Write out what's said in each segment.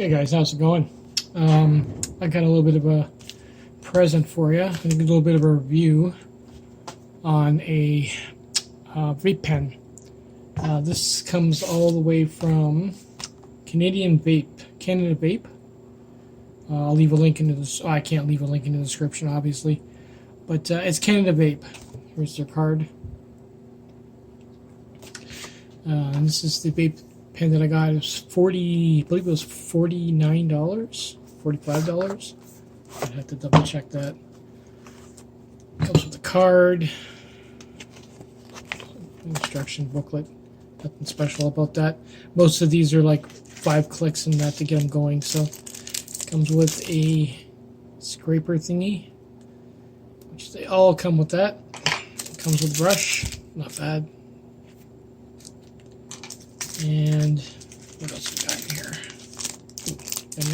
Hey guys, how's it going? I got a little bit of a present for you. I think a little bit of a review on a vape pen. This comes all the way from Canada Vape. I'll leave a link in the. I can't leave a link in the description, obviously, but it's Canada Vape. Here's their card. And this is the vape pen that I got. It was I believe it was $49, $45. I'd have to double check that. Comes with a card, instruction booklet. Nothing special about that. Most of these are like 5 clicks and that to get them going. So comes with a scraper thingy, which they all come with that. Comes with a brush, not bad. And what else we got in here? Ooh, an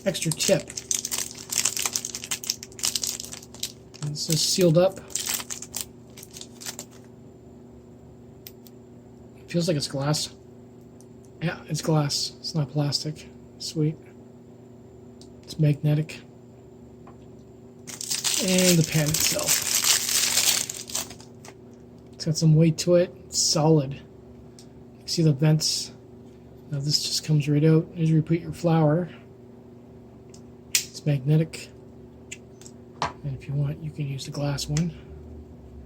extra tip. And this is sealed up. It feels like it's glass. Yeah, it's glass. It's not plastic. Sweet. It's magnetic. And the pen itself. It's got some weight to it. It's solid. See the vents? Now this just comes right out as you put your flower. It's magnetic. And if you want, you can use the glass one.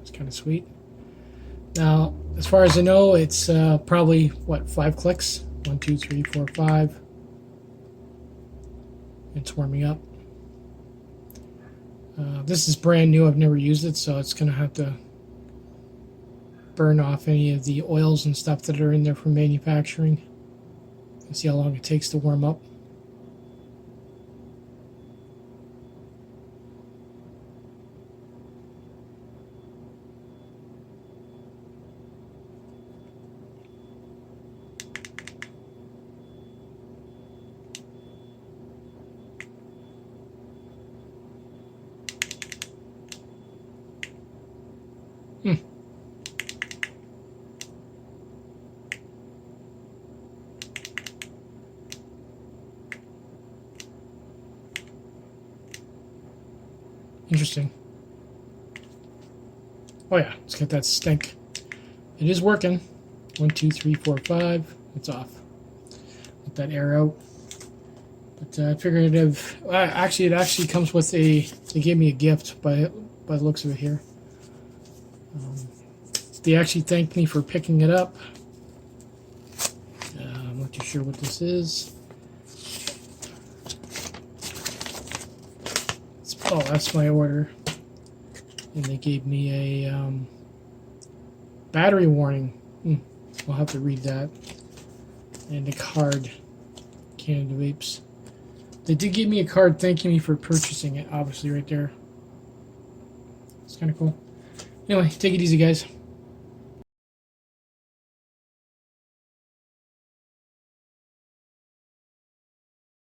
It's kind of sweet. Now, as far as I know, it's probably, what, 5 clicks? 1, 2, 3, 4, 5. It's warming up. This is brand new. I've never used it, so it's going to have to burn off any of the oils and stuff that are in there from manufacturing. And see how long it takes to warm up. Interesting. Oh yeah, let's get that stink. It is working. 1, 2, 3, 4, 5. It's off. Let that air out. But I figured if actually it actually comes with a. They gave me a gift by the looks of it here. They actually thanked me for picking it up. I'm not too sure what this is. Oh, that's my order. And they gave me a battery warning. I'll have to read that. And a card. Canada Vapes. They did give me a card thanking me for purchasing it, obviously, right there. It's kind of cool. Anyway, take it easy, guys.